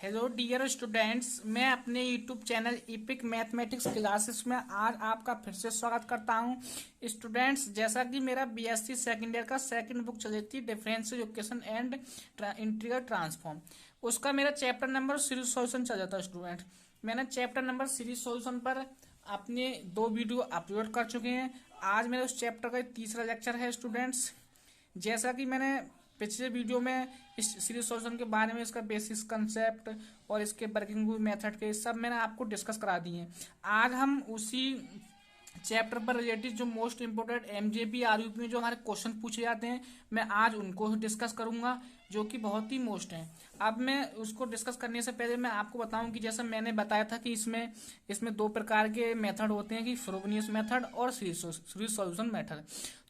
Hello dear students, मैं अपने YouTube channel EPIC mathematics classes में आज आपका फिर से स्वागत करता हूं। स्टूडेंट्स, जैसा कि मेरा बीएससी सेकंड ईयर का सेकंड बुक चल रही थी differential equation and integral transform, उसका मेरा चैप्टर नंबर सीरीज सॉल्यूशन चल जाता है। स्टूडेंट, मैंने चैप्टर नंबर सीरीज सॉल्यूशन पर अपने 2 वीडियो अपलोड कर चुके हैं। आज मेरे उस चैप्टर का तीसरा लेक्चर है। स्टूडेंट्स, जैसा कि मैंने पिछले वीडियो में इस सीरीज सॉल्यूशन के बारे में, इसका बेसिस कंसेप्ट और इसके वर्किंग मेथड के सब मैंने आपको डिस्कस करा दिए हैं। आज हम उसी चैप्टर पर रिलेटेड जो मोस्ट इंपोर्टेंट एमजेपी आरयूपी में जो हमारे क्वेश्चन पूछे जाते हैं, मैं आज उनको डिस्कस करूंगा, जो कि बहुत ही मोस्ट हैं। अब मैं उसको डिस्कस करने से पहले मैं आपको बताऊं कि जैसा मैंने बताया था कि इसमें 2 प्रकार के मेथड होते हैं कि फ्रोबेनियस मेथड और सीरीज सॉल्यूशन मेथड।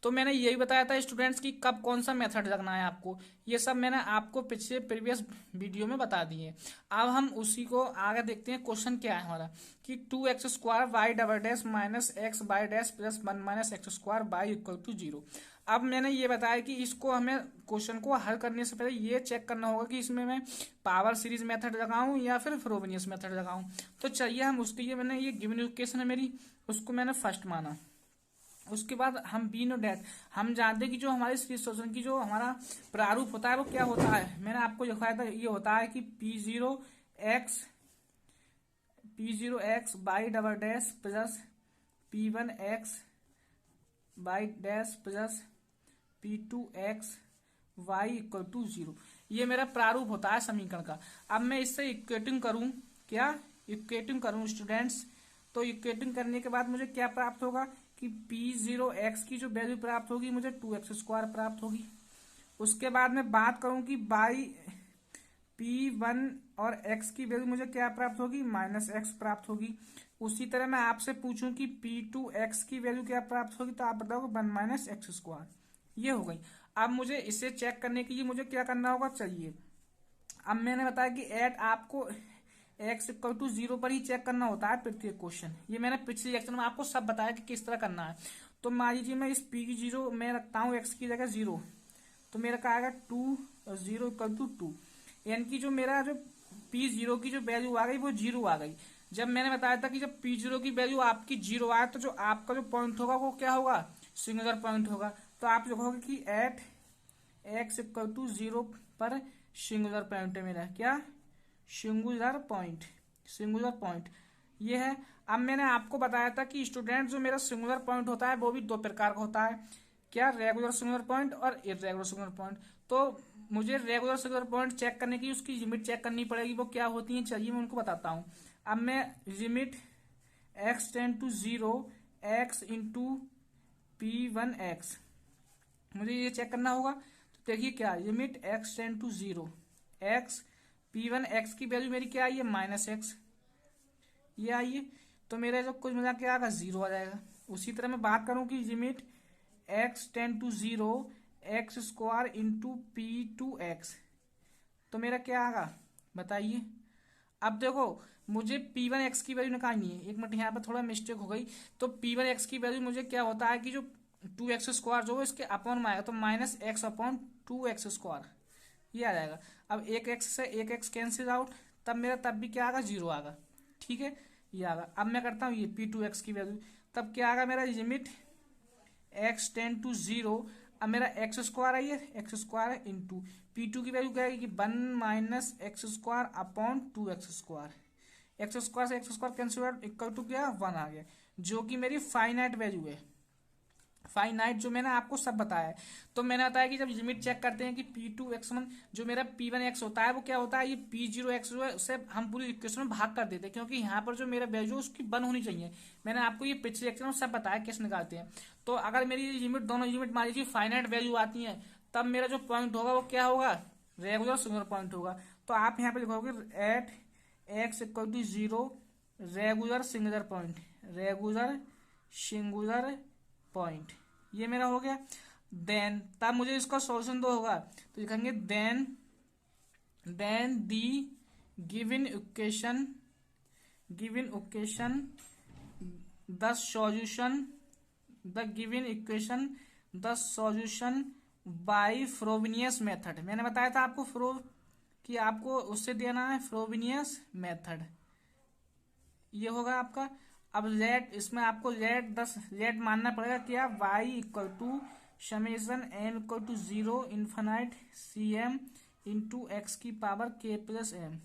तो मैंने यही बताया था स्टूडेंट्स कि कब कौन सा मेथड लगना है आपको, ये सब मैंने आपको पिछले प्रीवियस वीडियो में बता दिए। अब हम उसी को आगे देखते हैं। क्वेश्चन क्या है हमारा कि 2x² y double dash minus x y dash plus 1 minus x² y equal to 0। अब मैंने ये बताया कि इसको हमें क्वेश्चन को हल करने से पहले ये चेक करना होगा कि इसमें मैं पावर सीरीज मेथड लगाऊं या फिर फ्रोबेनियस मेथड लगाऊं। तो चलिए हम उसके लिए, मैंने ये गिवन इक्वेशन है मेरी, उसको मैंने फर्स्ट माना। उसके बाद हम बी नो डैट, हम जानते हैं कि जो हमारे सीरीज सॉल्यूशन की जो हमारा प्रारूप होता है वो क्या होता है। मैंने आपको दिखाया था, ये होता है कि P0x y double dash plus P1x y dash plus P2x y equal to 0। ये मेरा प्रारूप होता है समीकरण का। अब मैं इससे इक्वेटिंग करूं, क्या इक्वेटिंग करूं स्टूडेंट्स, तो इक्वेटिंग करने के बाद मुझे क्या प्राप्त होगा कि P0x की जो वैल्यू प्राप्त होगी मुझे 2x² प्राप्त होगी। उसके बाद मैं बात करूं कि बाई P1 और x की वैल्यू मुझे क्या प्राप्त होगी, -x प्राप्त होगी। उसी तरह मैं आपसे पूछूं कि P2x की वैल्यू क्या प्राप्त होगी, तो आप बताओगे 1 माइनस x²। ये हो गई। अब मुझे इसे चेक करने के लिए मुझे क्या करना होगा, चलिए। अब मैंने बताया कि एट आपको x इक्वल टू 0 पर ही चेक करना होता है प्रत्येक क्वेश्चन। ये मैंने पिछले लेक्चर में आपको सब बताया कि किस तरह करना है। तो मान लीजिए मैं इस P0 में रखता हूँ x की जगह 0, तो मेरा क्या आएगा 2 और 0 इक्वल टू 2। यानी कि जो मेरा जो P0 की जो वैल्यू आ गई वो 0 आ गई। जब मैंने बताया था कि जब P0 की वैल्यू आपकी 0 आए तो जो आपका जो पॉइंट होगा वो क्या होगा, सिंगुलर पॉइंट होगा। तो आप लिखोगे कि एट x इक्वल टू 0 पर सिंगुलर पॉइंट है मेरा, क्या सिंगुलर पॉइंट, सिंगुलर पॉइंट ये है। अब मैंने आपको बताया था कि स्टूडेंट जो मेरा सिंगुलर पॉइंट होता है वो भी 2 प्रकार का होता है, क्या रेगुलर सिंगुलर पॉइंट और इर्रेगुलर सिंगुलर पॉइंट। तो मुझे रेगुलर सिंगुलर पॉइंट चेक करने की उसकी लिमिट चेक करनी पड़ेगी, वो क्या होती है, चलिए मैं उनको बताता हूँ। अब मैं limit x tend to 0 x into P1x, मुझे ये चेक करना होगा। तो देखिए क्या, limit x tend to 0 x P1x की वैल्यू मेरी क्या आई है, -x, ये आई है। तो मेरा जो कुछ मिला क्या आएगा, 0 आ जाएगा। उसी तरह मैं बात करूं कि limit x tend to 0 x² into P2x, तो मेरा क्या आएगा बताइए। अब देखो, मुझे P1x की वैल्यू निकालनी है। एक मिनट, यहाँ पर थोड़ा मिस्टेक हो गई। तो P1x की वैल्यू मुझे क्या होता है कि जो 2x² जो इसके अपॉन में आएगा, तो -x/2x², ये आ जाएगा। अब एक x से एक x कैंसिल आउट, तब मेरा तब भी क्या आएगा, 0 आएगा। ठीक है, ये आएगा। अब मैं करता हूँ ये P2x की वैल्यू, तब क्या आएगा मेरा लिमिट x टेंड टू 0। अब मेरा x² आई है, x² इंटू P2 की वैल्यू क्या आएगी, 1 minus x² upon 2x²। x² से x² cancel out equal to क्या, 1 आ गया, जो कि मेरी फाइनाइट वैल्यू है। फाइनाइट जो मैंने आपको सब बताया है। तो मैंने बताया कि जब लिमिट चेक करते हैं कि P2x1 जो मेरा P1x होता है वो क्या होता है, ये P0x जो है उससे हम पूरी इक्वेशन में भाग कर देते हैं, क्योंकि यहाँ पर जो मेरा वैल्यू उसकी 1 होनी चाहिए। मैंने आपको ये पिछले लेक्चर में सब बताया कैसे निकालते हैं। तो अगर मेरी लिमिट, दोनों लिमिट मान लीजिए फाइनाइट वैल्यू आती है, तब मेरा जो पॉइंट होगा वो क्या होगा, रेगुलर सिंगुलर पॉइंट होगा। तो आप यहाँ पे लिखोगे at x equal to 0 regular singular point, regular singular point, ये मेरा हो गया। देन तब मुझे इसका सॉल्यूशन दो होगा, तो लिखेंगे then the given equation the solution by Frobenius method. मैंने बताया था आपको कि आपको उससे देना है फ्रोबिनियस मेथड, ये होगा आपका। अब जेड, इसमें आपको जेड मानना पड़ेगा क्या, y equal to summation m equal to 0 infinite c m into x की पावर k प्लस एम।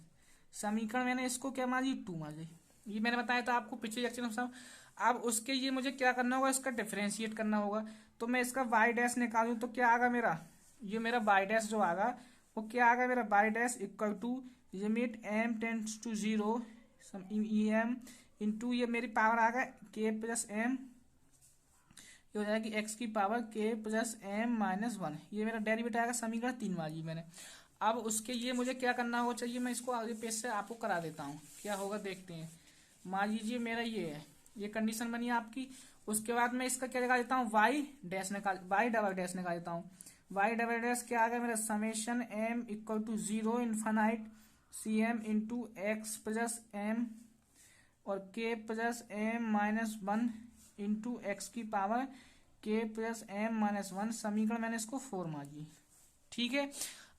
समीकरण मैंने इसको क्या मान ली, 2 मान ली। ये मैंने बताया था आपको पिछले लेक्चर में सब। अब उसके ये मुझे क्या करना होगा, इसका डिफरेंशिएट करना होगा। तो मैं इसका y डैश निकालूं तो क्या आएगा मेरा, ये मेरा y डैश जो आएगा वो क्या आएगा मेरा, y dash equal to limit m tends to 0 e m into ये मेरी पावर आ गया के प्लस एम, ये हो जाएगी एक्स की power k plus m minus 1। ये मेरा डेरिवेटिव आएगा समीकरण 3 वाली मैंने। अब उसके ये मुझे क्या करना होगा, चाहिए मैं इसको आगे पेज से आपको करा देता हूँ क्या होगा, देखते हैं। मान लीजिए मेरा ये है, ये कंडीशन बनी है आपकी। उसके बाद मैं इसका क्या निकाल देता हूँ, वाई डबल डैश निकाल देता हूँ। वाई डबल डैश क्या आ गया मेरा, summation m equal to 0 infinite c m into x plus m और k plus m minus 1 into x की power k plus m minus 1। समीकरण मैंने इसको 4 मान ली, ठीक है।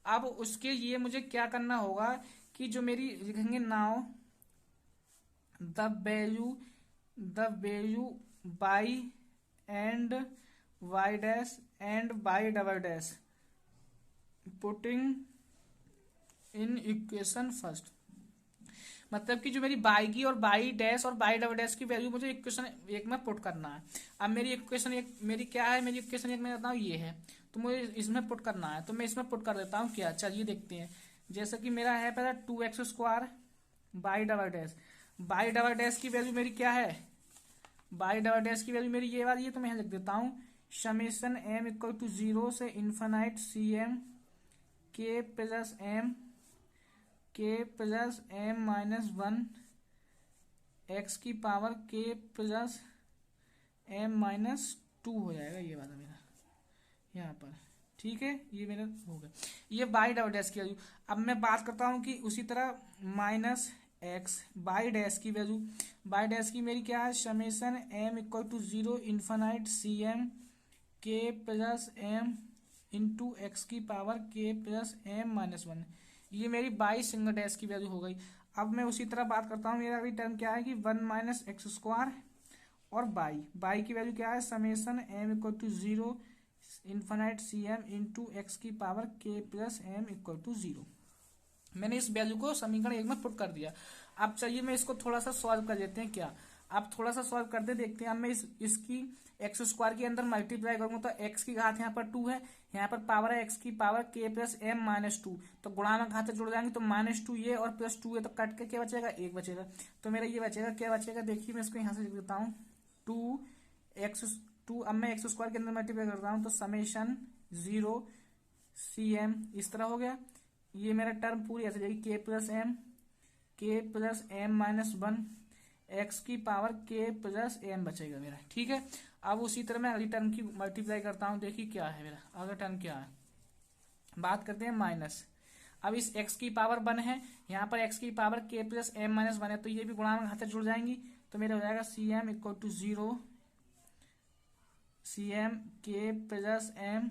अब उसके ये मुझे क्या करना होगा कि जो मेरी लिखेंगे now the value y and y dash and y double dash putting in equation first. मतलब कि जो मेरी बाई की और बाई डैश और बाई डबल डैश की वैल्यू मुझे इक्वेशन एक में पुट करना है। अब मेरी इक्वेशन एक मेरी क्या है, मेरी इक्वेशन एक में बताऊँ ये है, तो मुझे इसमें पुट करना है। तो मैं इसमें पुट कर देता हूँ क्या, चलिए देखते हैं। जैसे कि मेरा है पहला 2x² बाई डबल डैश की वैल्यू मेरी क्या है, बाई डबल डैश की वैल्यू मेरी ये वाली है, तो मैं यहाँ लिख देता हूँ समेशन m इक्वल टू 0 से इन्फानाइट सी एम के प्लस एम माइनस 1 एक्स की power k plus m minus 2 हो जाएगा ये वाला मेरा यहाँ पर, ठीक है। ये मेरा हो गया, ये बाई डबल डैश की वैल्यू। अब मैं बात करता हूँ कि उसी तरह माइनस एक्स बाई डैश की वैल्यू, बाई डैश की मेरी क्या है, summation m equal to 0 infinite c m के प्लस एम इंटू एक्स की power k plus m minus 1। ये मेरी बाई सिंगल डैश की वैल्यू हो गई। अब मैं उसी तरह बात करता हूँ, मेरा अगली टर्म क्या है कि 1 माइनस x² और बाई की वैल्यू क्या है, summation m equal to 0 infinite c m into x की power k plus m equal to 0। मैंने इस वैल्यू को समीकरण एक में पुट कर दिया। अब चाहिए मैं इसको थोड़ा सा सॉल्व कर लेते हैं क्या, आप थोड़ा सा सॉल्व करते देखते हैं। अब मैं इसकी x² के अंदर मल्टीप्लाई करूंगा तो x की घात यहाँ पर 2 है, यहाँ पर पावर है x की power k plus m minus 2, तो गुणा में घात जुड़ जाएंगे तो -2 ये और +2 है, तो कट के क्या बचेगा, 1 बचेगा। तो मेरा ये बचेगा, क्या बचेगा देखिए, मैं इसको यहाँ से लिख देता हूँ 2 अब मैं x² के अंदर मल्टीप्लाई करता हूँ तो समेशन 0 cm इस तरह हो गया। ये मेरा टर्म पूरी ऐसे जाएगी k plus m minus 1 x की पावर k प्लस एम बचेगा मेरा, ठीक है। अब उसी तरह मैं अगली टर्म की मल्टीप्लाई करता हूँ, देखिए क्या है मेरा अगला टर्म क्या है, बात करते हैं माइनस। अब इस x की पावर 1 है, यहाँ पर x की power k plus m minus 1 है, तो ये भी गुणा में घात जुड़ जाएंगी, तो मेरा हो जाएगा c m equal to 0 c m के प्लस एम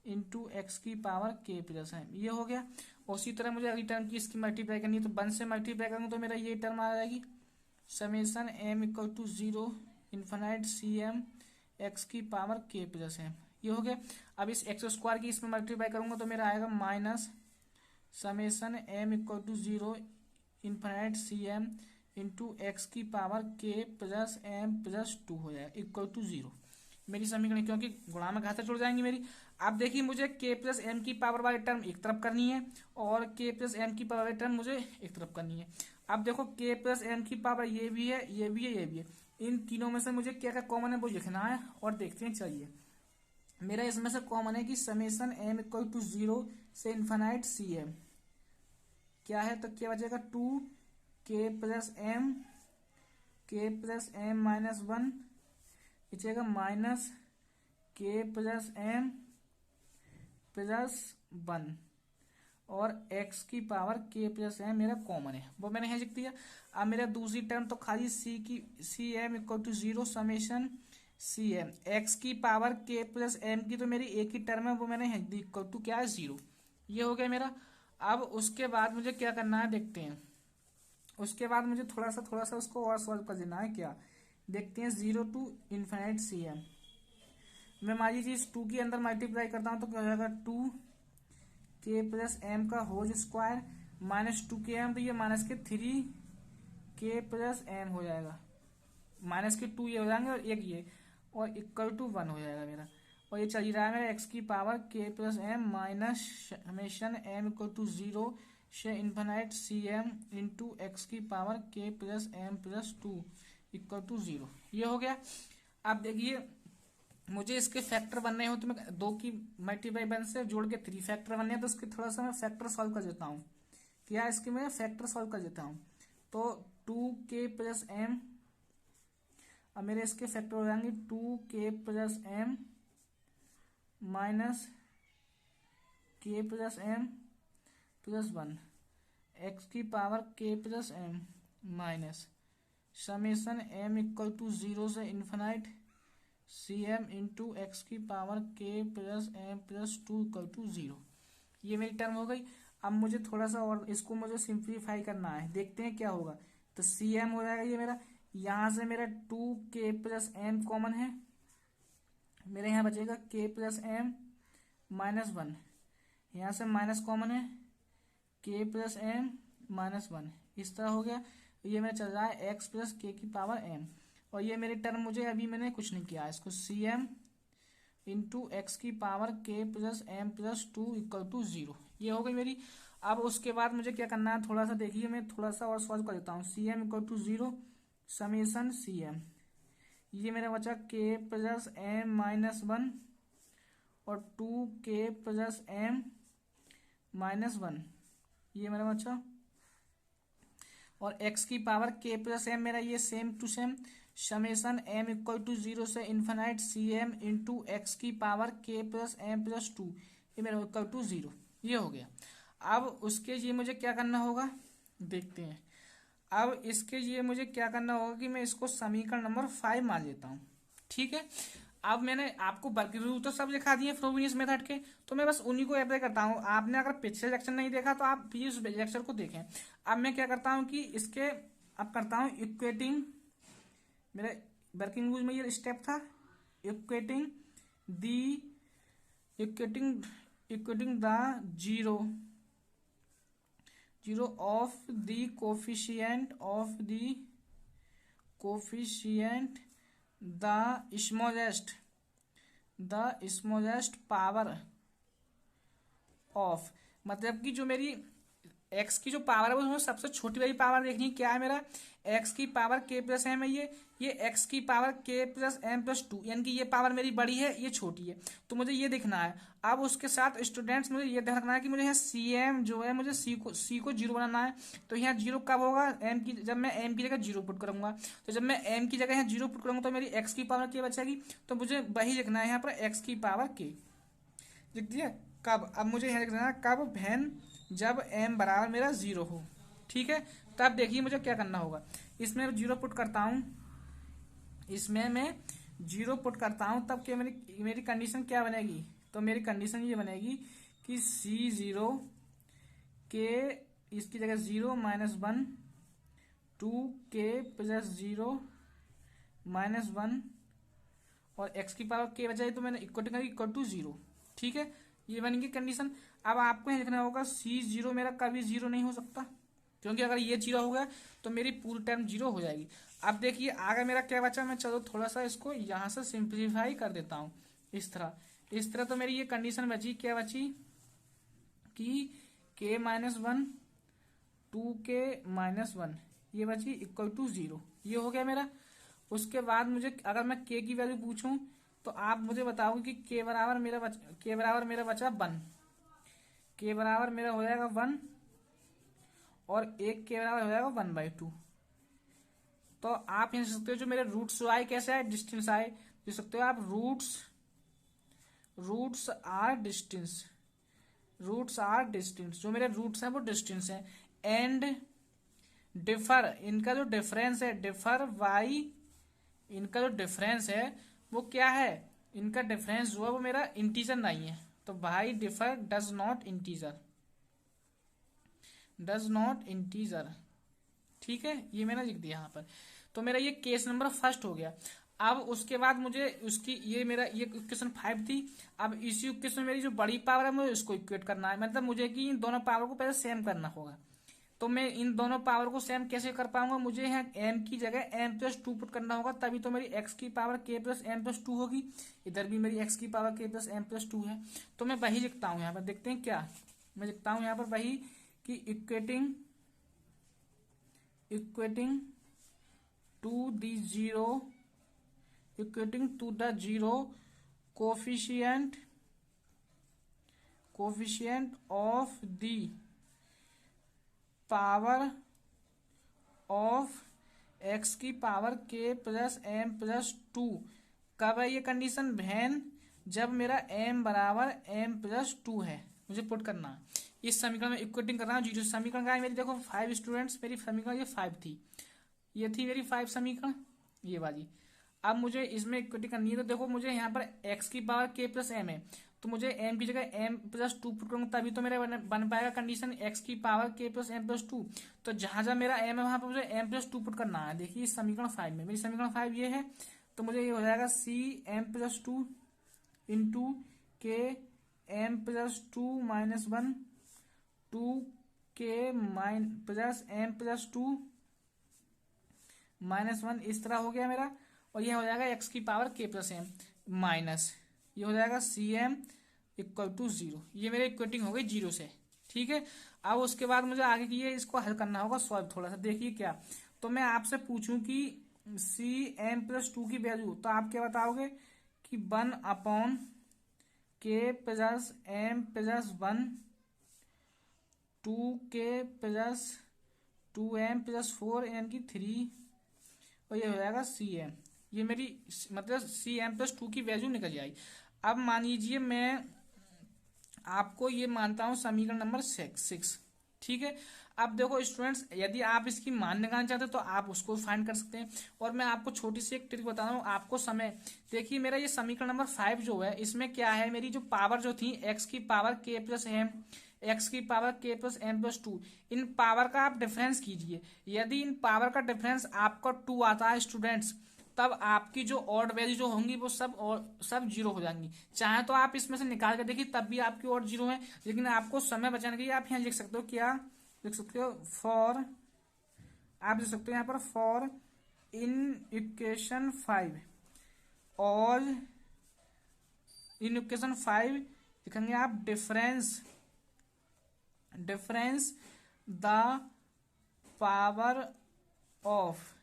इंटू एक्स की पावर के प्लस एम, ये हो गया। उसी तरह मुझे अगली टर्म की इसकी मल्टीप्लाई करनी है, तो 1 से मल्टीप्लाई करूँगा तो मेरा ये टर्म आ जाएगी summation m equal to 0 infinite c m x की पावर के प्लस एम, ये हो गया। अब इस x² की इसमें मल्टीप्लाई करूंगा तो मेरा आएगा minus summation m equal to 0 infinite c m into x की power k plus m plus 2 हो जाएगा इक्वल टू 0 मेरी समीकरण, क्योंकि गुणा में घात जुड़ जाएंगी मेरी। अब देखिए मुझे k प्लस एम की पावर वाली टर्म एक तरफ करनी है और k प्लस एम की पावर वाली टर्म मुझे एक तरफ करनी है। अब देखो k प्लस एम की पावर ये भी है, ये भी है, ये भी है, इन तीनों में से मुझे क्या क्या कॉमन है वो लिखना है और देखते हैं। चलिए मेरा इसमें से कॉमन है कि समेशन एम इक्वल टू 0 से इन्फानाइट सी एम क्या है, तो क्या बचेगा 2 k प्लस एम माइनस 1 बचेगा minus k plus m plus 1 और x की पावर k प्लस एम मेरा कॉमन है, वो मैंने यहाँ लिख दिया। अब मेरा दूसरी टर्म तो खाली c m equal to 0 summation c m x की पावर k प्लस एम की तो मेरी एक ही टर्म है, वो मैंने इक्वल टू क्या है 0, ये हो गया मेरा। अब उसके बाद मुझे क्या करना है देखते हैं। उसके बाद मुझे थोड़ा सा उसको और सॉल्व कर देना है। क्या देखते हैं, 0 to ∞ cm। मैं मान लीजिए इस 2 के अंदर मल्टीप्लाई करता हूँ तो क्या हो जाएगा, 2k+m का होल स्क्वायर -2km, तो ये -3k+m हो जाएगा। -2 ये हो जाएंगे और एक ये, और =1 हो जाएगा मेरा। और ये चल ही रहा है मेरा x⁻k+m माइनस समेशन m =0 से ∞cm इंटू x⁻k+m+2 =0। ये हो गया। अब देखिए मुझे इसके फैक्टर बनने हो तो मैं 2 की मल्टीप्लाई 1 से जोड़ के 3 फैक्टर बनने हैं, तो इसके थोड़ा सा मैं फैक्टर सॉल्व कर देता हूँ। क्या इसके मैं फैक्टर सॉल्व कर देता हूँ। तो 2k+m, अब मेरे इसके फैक्टर हो जाएंगे 2k+m minus k+m+1 x⁻k+m minus summation m =0 से ∞cm इंटू x⁻k+m+2 =0। ये मेरी टर्म हो गई। अब मुझे थोड़ा सा और इसको मुझे सिंप्लीफाई करना है, देखते हैं क्या होगा। तो cm हो जाएगा ये मेरा, यहाँ से मेरा 2k+m कॉमन है, मेरे यहाँ बचेगा k+m-1, यहाँ से माइनस कॉमन है, k+m-1, इस तरह हो गया। ये मेरा चल रहा है x+k⁻m, और ये मेरी टर्म मुझे अभी मैंने कुछ नहीं किया, इसको cm इंटू x⁻k+m+2 =0। ये हो गई मेरी। अब उसके बाद मुझे क्या करना है, थोड़ा सा देखिए, मैं थोड़ा सा और सॉल्व कर देता हूँ। cm =0 समेशन cm, ये मेरा बचा k+m-1 और 2k+m-1, ये मेरा बचा। और x⁻k+m मेरा ये same to same summation m =0 से ∞cm इंटू x⁻k+m+2, ये मेरा =0। ये हो गया। अब उसके लिए मुझे क्या करना होगा देखते हैं। अब इसके लिए मुझे क्या करना होगा कि मैं इसको समीकरण नंबर 5 मान लेता हूँ। ठीक है, अब मैंने आपको वर्किंग रूल तो सब लिखा दिए फ्रोबेनियस मेथड के, तो मैं बस उन्हीं को अप्लाई करता हूँ। आपने अगर पिछले लेक्चर नहीं देखा तो आप प्लीज उस लेक्चर को देखें। अब मैं क्या करता हूँ कि इसके अब करता हूँ इक्वेटिंग, मेरा वर्किंग रूल में ये स्टेप था, equating the zero of the coefficient the smallest power of, मतलब कि जो मेरी x की जो पावर है उसमें सबसे छोटी वाली पावर देखनी है। क्या है मेरा x⁻k+m है, ये x⁻k+m+2, यानी कि ये पावर मेरी बड़ी है, ये छोटी है, तो मुझे ये देखना है। अब उसके साथ स्टूडेंट्स मुझे ये ध्यान रखना है कि मुझे यहाँ cm जो है, मुझे c को 0 बनाना है। तो यहाँ 0 कब होगा, जब मैं m की जगह 0 पुट करूंगा। तो जब मैं m की जगह यहाँ 0 पुट करूंगा तो मेरी x की पावर k बचेगी, तो मुझे वही लिखना है यहाँ पर x की पावर k। लिख दिया कब, अब मुझे यहाँ लिखना है कब, वैन जब m बराबर मेरा 0 हो। ठीक है, तब देखिए मुझे क्या करना होगा। इसमें 0 पुट करता हूँ, इसमें मैं 0 पुट करता हूँ, तब क्या मेरी कंडीशन क्या बनेगी। तो मेरी कंडीशन ये बनेगी कि c0 के इसकी जगह 0 -1 2k+0 -1 और x की पावर k बचाई, तो मैंने इक्वल टू 0। ठीक है, ये बन गई कंडीशन। अब आपको यह लिखना होगा c0 मेरा कभी 0 नहीं हो सकता, क्योंकि अगर ये 0 हो गया तो मेरी पूरी टर्म 0 हो जाएगी। अब देखिए आगे मेरा क्या बचा, मैं चलो थोड़ा सा इसको यहाँ से सिंप्लीफाई कर देता हूँ। इस तरह तो मेरी ये कंडीशन बची, क्या बची कि k-1 2k-1 ये बची इक्वल टू 0। ये हो गया मेरा। उसके बाद मुझे अगर मैं k की वैल्यू पूछूं तो आप मुझे बताओगे कि k बराबर मेरा बचा 1, k बराबर मेरा हो जाएगा 1 और एक k बराबर हो जाएगा 1/2। तो आप यहाँ सकते हो जो मेरे रूट्स आए कैसे आए, डिस्टेंस आए, देख सकते हो आप, रूट्स आर डिस्टेंस, जो मेरे रूट्स हैं वो डिस्टेंस है। एंड डिफर, इनका जो डिफरेंस है, इनका जो डिफरेंस है वो क्या है, इनका डिफरेंस जो है वो मेरा इंटीजर नहीं है, तो y differ does not integer. Does not integer. ठीक है, ये मैंने लिख दिया यहाँ पर। तो मेरा ये केस नंबर फर्स्ट हो गया। अब उसके बाद मुझे उसकी ये मेरा ये इक्वेशन 5 थी। अब इसी इक्वेशन में मेरी जो बड़ी पावर है मुझे इसको इक्वेट करना है, मतलब मुझे कि इन दोनों पावर को पहले सेम करना होगा। तो मैं इन दोनों पावर को सेम कैसे कर पाऊंगा, मुझे यहाँ m की जगह m+2 पुट करना होगा, तभी तो मेरी x की पावर k+m+2 होगी। इधर भी मेरी x की पावर k+m+2 है। तो मैं वही लिखता हूँ यहाँ पर, देखते हैं क्या मैं लिखता हूँ यहाँ पर, वही कि equating to the zero coefficient of the power of x की पावर k+m+2। कब है ये कंडीशन, वैन जब मेरा m बराबर m+2 है, मुझे पुट करना है। इस समीकरण में इक्वेटिंग कर रहा हूँ जीरो समीकरण का है मेरी। देखो 5 स्टूडेंट्स, मेरी समीकरण ये 5 थी, ये थी मेरी 5 समीकरण, ये वाली। अब मुझे इसमें इक्वेटिंग करनी है। तो देखो मुझे यहाँ पर x की पावर k+m है, तो मुझे m की जगह m+2 पुट करूंगा, तभी तो मेरा बन पाएगा कंडीशन x की पावर k+m+2। तो जहां जहां मेरा m है वहां पर मुझे m+2 पुट करना है। देखिए इस समीकरण 5 में, मेरी समीकरण 5 ये है। तो मुझे ये हो जाएगा c m+2 into k m+2 -1 2 k m+2 -1, इस तरह हो गया मेरा। और ये हो जाएगा x की पावर k+m माइनस, ये हो जाएगा cm = 0। ये मेरी इक्वेटिंग हो गई जीरो से। ठीक है, अब उसके बाद मुझे आगे की ये इसको हल करना होगा सॉल्व थोड़ा सा। देखिए क्या, तो मैं आपसे पूछूं कि cm+2 की वैल्यू, तो आप क्या बताओगे कि 1/k + m+1 2k + 2m+4 यानी कि 3, और ये हो जाएगा cm। ये मेरी मतलब cm+2 की वैल्यू निकल जाएगी। अब मान लीजिए मैं आपको ये मानता हूं समीकरण नंबर 6। ठीक है, अब देखो स्टूडेंट्स, यदि आप इसकी मान निकालना चाहते हो तो आप उसको फाइंड कर सकते हैं। और मैं आपको छोटी सी एक ट्रिक बता रहा हूँ आपको समय। देखिए मेरा ये समीकरण नंबर 5 जो है, इसमें क्या है, मेरी जो पावर जो थी x की पावर k+m, x की पावर k+m+2, इन पावर का आप डिफरेंस कीजिए। यदि इन पावर का डिफरेंस आपका 2 आता है स्टूडेंट्स, तब आपकी जो ऑड वैल्यू जो होंगी वो सब जीरो हो जाएंगी। चाहे तो आप इसमें से निकाल के देखिए, तब भी आपकी ऑड जीरो है। लेकिन आपको समय बचाने के लिए आप यहाँ लिख सकते हो, क्या लिख सकते हो, फॉर, आप लिख सकते हो यहाँ पर for in equation 5 all, in equation 5 लिखेंगे आप डिफरेंस द पावर ऑफ।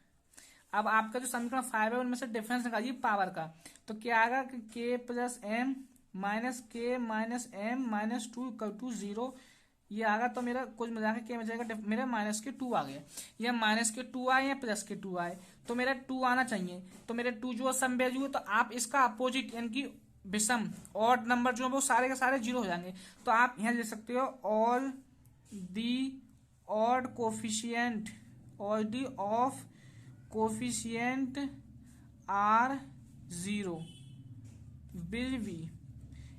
अब आपका जो समीकरण 5 है उनमें से डिफरेंस निकालिए पावर का। तो क्या आएगा कि k+m - k - m -2 = 0, ये आएगा। तो मेरा कुछ मिला के क्या बचेगा, मेरा -2 आ गया। या -2 आए या +2 आए, तो मेरा 2 आना चाहिए। तो मेरे 2 जो सम वैल्यू है, तो आप इसका अपोजिट यानी कि विषम ऑड नंबर जो है वो सारे के सारे जीरो हो जाएंगे। तो आप यहाँ ले सकते हो all the odd coefficient of coefficient are 0 will be,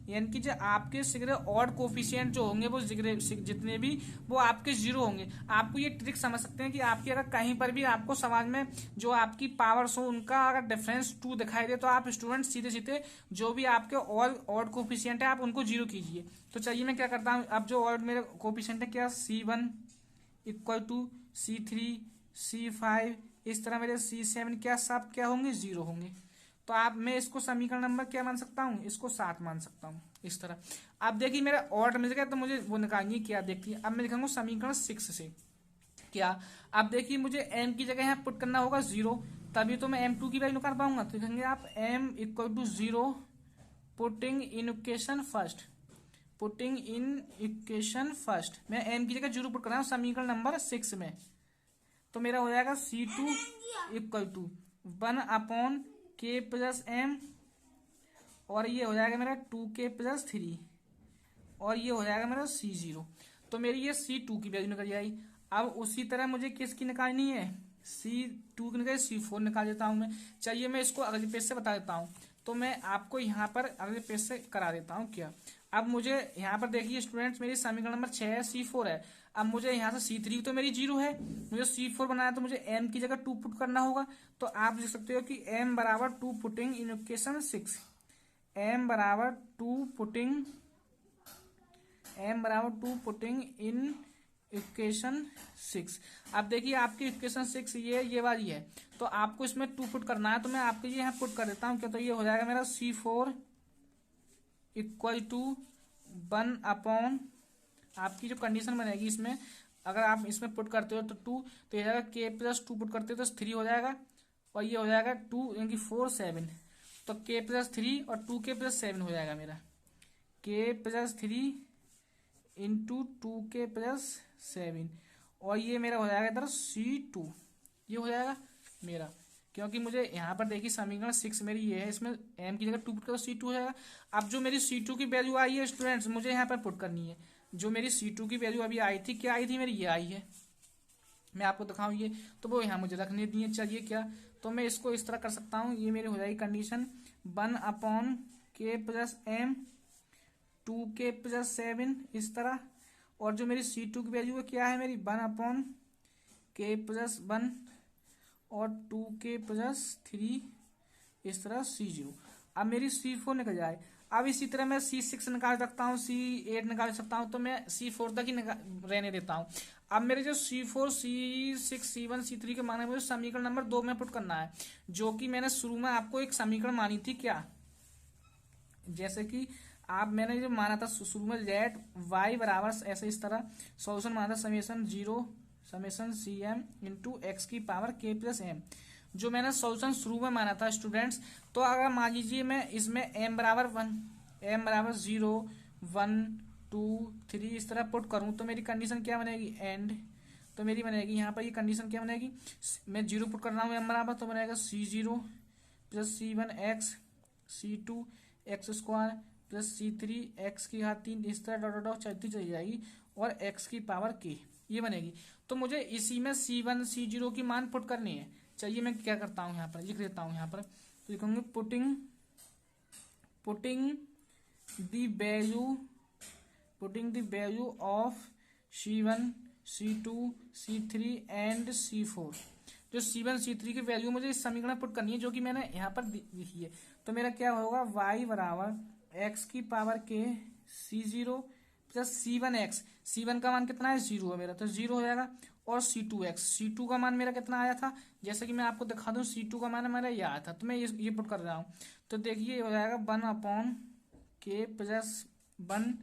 यानी कि जो आपके सिगरे ऑड कोफिशिएंट जो होंगे वो जितने भी वो आपके जीरो होंगे। आपको ये ट्रिक समझ सकते हैं कि आपकी अगर कहीं पर भी आपको समाज में जो आपकी पावर्स हो उनका अगर डिफरेंस 2 दिखाई दे, तो आप स्टूडेंट सीधे सीधे जो भी आपके ऑड कोफिशिएंट है आप उनको जीरो कीजिए। तो चलिए मैं क्या करता हूँ, अब जो ऑड मेरे कोफिशिएंट है क्या, C1 = C3 C5, इस तरह मेरे C7 क्या सब क्या होंगे, जीरो होंगे। तो आप मैं इसको समीकरण नंबर क्या मान सकता हूँ, इसको 7 मान सकता हूँ इस तरह। अब देखिए मेरा ऑर्डर मिल गया, तो मुझे वो निकालनी क्या, देखिए अब मैं लिखूंगा समीकरण 6 से क्या। अब देखिए मुझे m की जगह यहाँ पुट करना होगा 0, तभी तो मैं m2 की वैल्यू निकाल पाऊंगा। तो लिखेंगे आप m = 0 putting in equation first, मैं m की जगह 0 पुट कर रहा हूँ समीकरण नंबर 6 में। तो मेरा हो जाएगा C2 = 1/k + m, और ये हो जाएगा मेरा 2k + 3, और ये हो जाएगा मेरा C0। तो मेरी ये C2 की वैल्यू निकल जाएगी। अब उसी तरह मुझे किसकी निकालनी है, C2 की निकाल, C4 निकाल देता हूं मैं। चलिए मैं इसको अगले पेज से बता देता हूं। तो मैं आपको यहाँ पर अगले पेज से करा देता हूँ क्या। अब मुझे यहाँ पर देखिए स्टूडेंट्स, मेरी समीकरण नंबर 6 है, C4 है। अब मुझे यहाँ से C3 तो मेरी 0 है, मुझे C4 बनाया तो मुझे m की जगह 2 पुट करना होगा। तो आप लिख सकते हो कि m बराबर 2 पुटिंग इन इक्वेशन 6, m बराबर 2 पुटिंग इन इक्वेशन 6। अब देखिए आपकी इक्वेशन 6 ये वाली है, तो आपको इसमें 2 पुट करना है, तो मैं आपके लिए यहाँ पुट कर देता हूँ। क्या, तो ये हो जाएगा मेरा C4 इक्वल टू 1 अपॉन, आपकी जो कंडीशन बनेगी इसमें, अगर आप इसमें पुट करते हो तो 2, तो ये जाएगा k प्लस 2 पुट करते हो तो 3 हो जाएगा, और ये हो जाएगा 2 यानी 4 7, तो k प्लस 3 और 2k प्लस 7 हो जाएगा मेरा, k plus 3 into 2k plus 7, और ये मेरा हो जाएगा इधर C2, ये हो जाएगा मेरा, क्योंकि मुझे यहाँ पर देखिए समीकरण 6 मेरी ये है, इसमें m की जगह 2 पुट करो C2 हो जाएगा। अब जो मेरी C2 की वैल्यू आई है स्टूडेंट्स, मुझे यहाँ पर पुट करनी है। जो मेरी C2 की वैल्यू अभी आई थी, क्या आई थी मेरी, ये आई है, मैं आपको दिखाऊं ये, तो वो यहाँ मुझे रखने दिए। चलिए क्या, तो मैं इसको इस तरह कर सकता हूँ, ये मेरी हो जाएगी condition 1 upon k plus m 2k plus 7 इस तरह, और जो मेरी C2 की वैल्यू है क्या है मेरी 1 अपॉन k प्लस 1 और 2k प्लस 3 इस तरह C0। अब मेरी C4 निकल जाए। अब इसी तरह मैं C6 निकाल सकता हूँ, C8 निकाल सकता हूँ, तो मैं C4 तक ही रहने देता हूँ। अब मेरे जो C4 C6 C1 C3 के मान है, मुझे समीकरण नंबर 2 में पुट करना है, जो कि मैंने शुरू में आपको एक समीकरण मानी थी। क्या, जैसे कि मैंने जो माना था शुरू में लेट y बराबर ऐसे इस तरह सॉल्यूशन माना था समेशन CM इंटू एक्स की पावर k प्लस m, जो मैंने सॉल्यूशन शुरू में माना था स्टूडेंट्स। तो अगर मान लीजिए मैं इसमें m बराबर 0 1 2 3 इस तरह पुट करूं, तो मेरी कंडीशन क्या बनेगी, एंड, तो मेरी बनेगी यहाँ पर ये कंडीशन क्या बनेगी, मैं 0 पुट कर रहा हूँ m बराबर, तो बनेगा C0 plus C1 x C2 x square plus C3 x की घात 3 इस तरह डॉट डॉट चलती चली जाएगी, और x की पावर k ये बनेगी। तो मुझे इसी में C1 C0 की मान पुट करनी है। चलिए मैं क्या करता हूँ, यहाँ पर लिख देता हूँ, यहाँ पर तो लिखूंगे putting the value of C1 C2 C3 and C4। जो C1 C3 की वैल्यू मुझे इस समीकरण में पुट करनी है, जो कि मैंने यहाँ पर लिखी है। तो मेरा क्या होगा, y बराबर x की power k C0 plus C1x, C1 का मान कितना है 0 है मेरा, तो 0 हो जाएगा, और C2x, C2 का मान मेरा कितना आया था, जैसे कि मैं आपको दिखा दूं, C2 का मान मेरा ये आया था, तो मैं ये पुट कर रहा हूँ। तो देखिए हो जाएगा 1 अपॉन k प्लस 1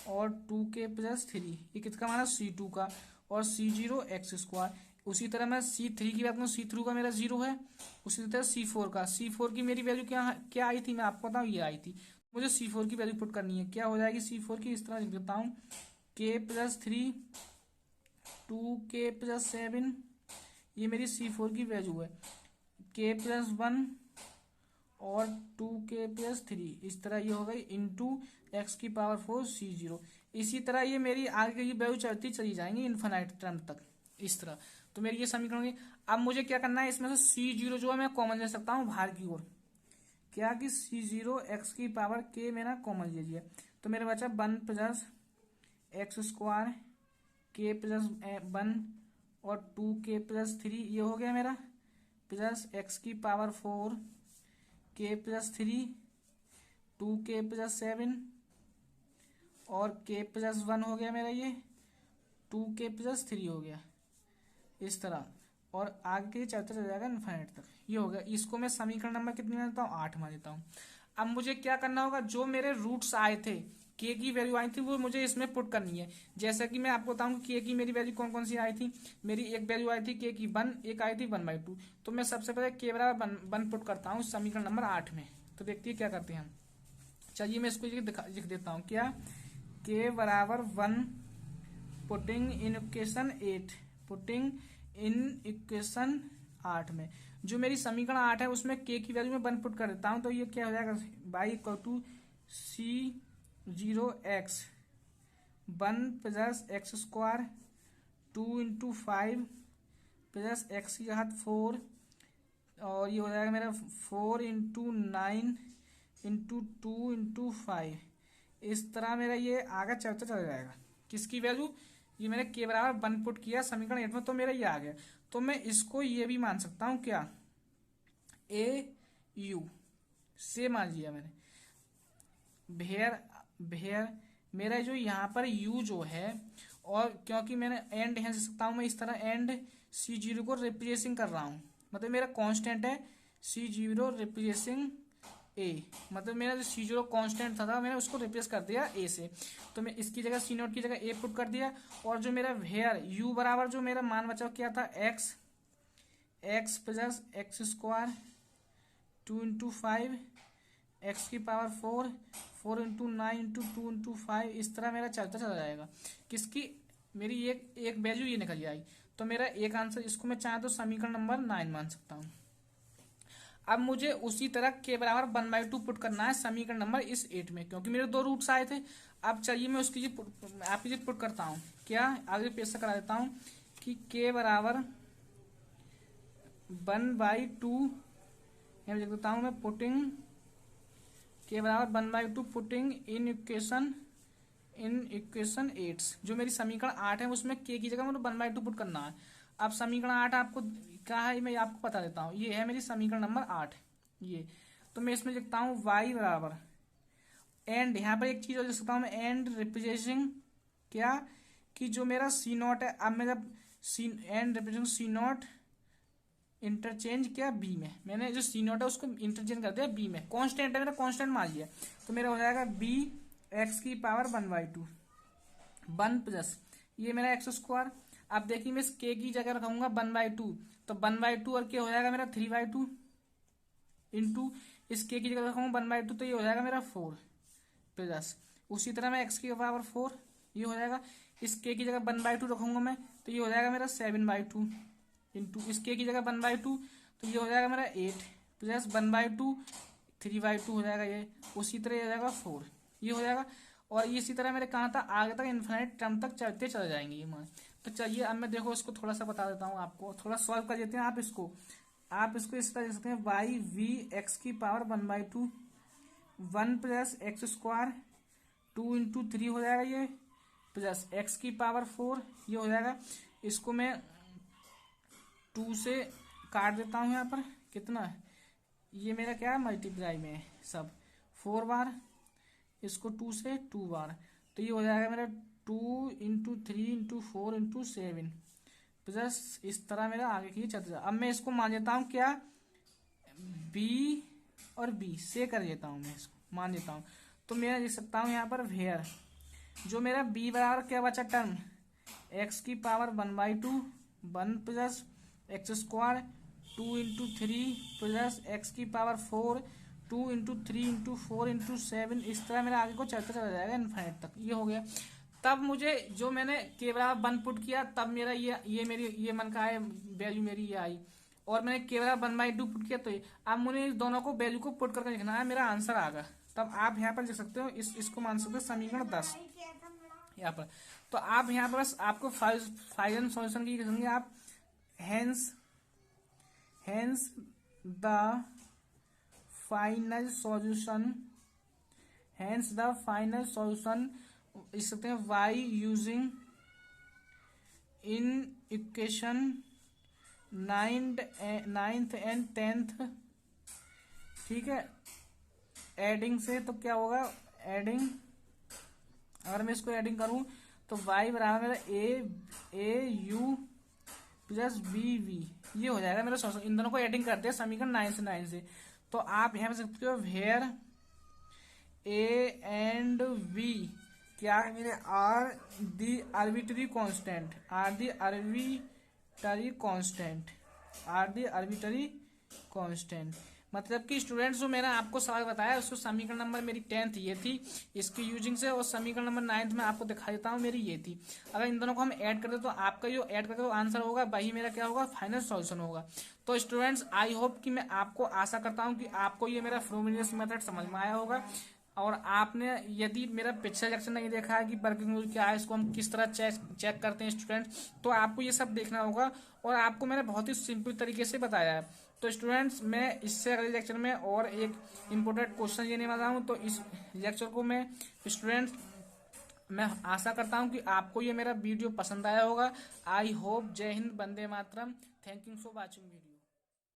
और 2k प्लस 3, ये किसका मान है C2 का, और C0 एक्स स्क्वायर। उसी तरह मैं C3 की बात करूँ, C3 का मेरा 0 है, उसी तरह C4 की मेरी वैल्यू क्या आई थी, मैं आपको बताऊँ, ये आई थी। मुझे C4 की वैल्यू पुट करनी है, क्या हो जाएगी C4 की, इस तरह लिख देता हूँ, k प्लस 3 2k प्लस 7, ये मेरी C4 की वैल्यू है, k प्लस 1 और 2k प्लस 3 इस तरह ये हो गई इंटू एक्स की पावर 4 C0। इसी तरह ये मेरी आगे की वैल्यू चलती चली जाएंगी इन्फिनाइट टर्म तक इस तरह। तो मेरी ये समीकरण होगी। अब मुझे क्या करना है, इसमें से C0 जो है मैं कॉमन ले सकता हूँ बाहर की ओर, क्या कि C0 एक्स की पावर k मेरा कॉमन लीजिए, तो मेरे बचा 1 plus x square k plus 1 और 2k प्लस 3, ये हो गया मेरा, प्लस एक्स की power 4 k plus 3 2k plus 7 और k प्लस 1 हो गया मेरा, ये 2k प्लस 3 हो गया इस तरह, और आगे चलते चल जाएगा इनफाइनाइट तक। ये हो गया, इसको मैं समीकरण नंबर कितनी मान लेता हूँ, 8 मान लेता हूँ। अब मुझे क्या करना होगा, जो मेरे रूट्स आए थे, k की वैल्यू आई थी, वो मुझे इसमें पुट करनी है। जैसा कि मैं आपको बताऊँ k की मेरी वैल्यू कौन कौन सी आई थी, मेरी एक वैल्यू आई थी k की 1, एक आई थी 1/2। तो मैं सबसे पहले k बराबर 1 पुट करता हूँ समीकरण नंबर 8 में। तो देखिए क्या करते हैं हम, चलिए मैं इसको लिख देता हूँ, क्या k बराबर 1 पुटिंग इन इक्वेशन 8 में, जो मेरी समीकरण 8 है उसमें k की वैल्यू में 1 पुट कर देता हूँ। तो ये क्या हो जाएगा, y equal to C0x 1 plus x square 2 into 5 plus x की घात 4, और ये हो जाएगा मेरा 4 इंटू 9 इंटू 2 इंटू 5, इस तरह मेरा ये आगे चलता चला जाएगा। किसकी वैल्यू, ये मैंने के बराबर 1 पुट किया समीकरण 8 में, तो मेरा ये आ गया। तो मैं इसको ये भी मान सकता हूँ क्या, ए यू से मान लिया मैंने। भेयर भेयर मेरा जो यहाँ पर यू जो है, और क्योंकि मैंने एंड है सकता हूँ मैं इस तरह, एंड C0 को रिप्लेसिंग कर रहा हूँ, मतलब मेरा कांस्टेंट है C0 रिप्लेसिंग ए, मतलब मेरा जो C0 कांस्टेंट था मैंने उसको रिप्लेस कर दिया ए से। तो मैं इसकी जगह C0 की जगह ए पुट कर दिया, और जो मेरा वेयर u बराबर जो मेरा मान बचा क्या था, x plus x square 2 into 5 x की पावर 4 इंटू 9 इंटू 2 इंटू 5, इस तरह मेरा चलता चला जाएगा। किसकी, मेरी एक वैल्यू ये निकल जाएगी। तो मेरा एक आंसर, इसको मैं चाहे तो समीकरण नंबर 9 मान सकता हूँ। अब मुझे उसी तरह के बराबर 1/2 पुट करना है समीकरण नंबर इस 8 में, क्योंकि मेरे 2 रूट्स आए थे। अब चलिए मैं उसकी आपकी पुट करता हूँ, क्या आगे पेश से करा देता हूँ कि के बराबर 1/2 लिख देता हूँ मैं, पुटिंग के बराबर 1/2 पुटिंग इन इक्वेशन 8, जो मेरी समीकरण 8 है उसमें के की जगह मुझे 1/2 पुट करना है। अब समीकरण 8 आपको क्या है मैं आपको बता देता हूँ, ये है मेरी समीकरण नंबर 8 ये। तो मैं इसमें लिखता हूँ y बराबर एंड, यहाँ पर एक चीज और लिख सकता हूँ मैं, एंड रिप्रेजेंटिंग क्या, कि जो मेरा C0 है, अब मैं जब एंड रिप्रेजेंटिंग C0 इंटरचेंज किया बी में, मैंने जो C0 है उसको इंटरचेंज कर दिया बी में, कांस्टेंट है मेरा, कांस्टेंट मान लिया। तो मेरा हो जाएगा b x की पावर 1/2 1 प्लस ये मेरा एक्स स्क्वायर। अब देखिए मैं इस के की जगह रखूंगा 1/2, तो 1/2 और के हो जाएगा मेरा 3/2 इंटू इस के की जगह रखूंगा 1/2, तो ये हो जाएगा मेरा 4 प्लस, उसी तरह मैं एक्स की पावर 4 ये हो जाएगा, इस के की जगह 1/2 रखूंगा मैं, तो ये हो जाएगा मेरा 7/2 इंटू इस के की जगह 1/2, तो ये हो जाएगा मेरा 8 प्लस 1/2 3/2 हो जाएगा ये, उसी तरह ये हो जाएगा 4 ये हो जाएगा। और ये इसी तरह मेरे कहाँ तक आगे तक इन्फिनिट टर्म तक चलते चले जाएंगे ये मान। तो चलिए अब मैं देखो इसको थोड़ा सा बता देता हूँ आपको, थोड़ा सॉल्व कर देते हैं। आप इसको इस तरह लिख सकते हैं, वाई वी एक्स की power 1/2 1 plus x square 2 into 3 हो जाएगा ये, प्लस एक्स की पावर 4 ये हो जाएगा। इसको मैं 2 से काट देता हूँ, यहाँ पर कितना है ये मेरा क्या है मल्टीप्लाई में है सब 4 बार, इसको 2 से 2 बार, तो ये हो जाएगा मेरा 2 इंटू 3 इंटू 4 इंटू 7 प्लस इस तरह मेरा आगे की चलता है। अब मैं इसको मान लेता हूँ क्या, b और b से कर लेता हूँ, मैं इसको मान लेता हूँ। तो मैं लिख सकता हूँ यहाँ पर वेयर जो मेरा b बराबर क्या बचा टर्म, x की power 1/2 1 plus x square 2 into 3 plus x की पावर 4 2 इंटू 3 इंटू 4 इंटू 7, इस तरह मेरा आगे को चलता चला जाएगा इनफाइनाइट तक, ये हो गया। तब मुझे जो मैंने के बराबर 1 पुट किया, तब मेरा ये मेरी ये मन का है वैल्यू मेरी ये आई, और मैंने के बराबर 1/2 पुट किया, तो अब मुझे इस दोनों को वैल्यू को पुट करके लिखना है, मेरा आंसर आ गया। तब आप यहाँ पर लिख सकते हो, इसको मान सकते हो समीकरण 10 यहाँ पर। तो आप यहाँ पर बस आपको फाइनल सॉल्यूशन की लिखेंगे आप, हेंस द फाइनल सॉल्यूशन लिख सकते हैं y using in equation 9th and 10th, ठीक है। एडिंग से तो क्या होगा, एडिंग अगर मैं इसको एडिंग करूं तो y बराबर मेरा ए यू प्लस बी वी ये हो जाएगा मेरा सॉल्यूशन। इन दोनों को एडिंग करते हैं समीकरण 9 से। तो आप यहाँ पे सकते हो वेयर ए एंड बी क्या है मेरे आर दी आर्बिट्ररी कांस्टेंट, मतलब कि स्टूडेंट्स जो मैंने आपको सवाल बताया उसको समीकरण नंबर मेरी 10th ये थी इसकी यूजिंग से, और समीकरण नंबर 9th में आपको दिखा देता हूँ मेरी ये थी। अगर इन दोनों को हम ऐड करते तो आपका जो ऐड करके जो आंसर होगा वही मेरा क्या होगा फाइनल सॉल्यूशन होगा। तो स्टूडेंट्स आई होप कि मैं आपको आशा करता हूँ कि आपको ये मेरा फ्रोबेनियस मेथड समझ में आया होगा, और आपने यदि मेरा पिछला लेक्चर नहीं देखा है कि वर्किंग रूल क्या है, इसको हम किस तरह चेक करते हैं स्टूडेंट, तो आपको ये सब देखना होगा, और आपको मैंने बहुत ही सिंपल तरीके से बताया है। तो स्टूडेंट्स मैं इससे अगले लेक्चर में और एक इम्पोर्टेंट क्वेश्चन लेने वाला हूँ, तो इस लेक्चर को मैं स्टूडेंट्स मैं आशा करता हूं कि आपको ये मेरा वीडियो पसंद आया होगा। I hope. जय हिंद, वंदे मातरम। Thank you for watching video.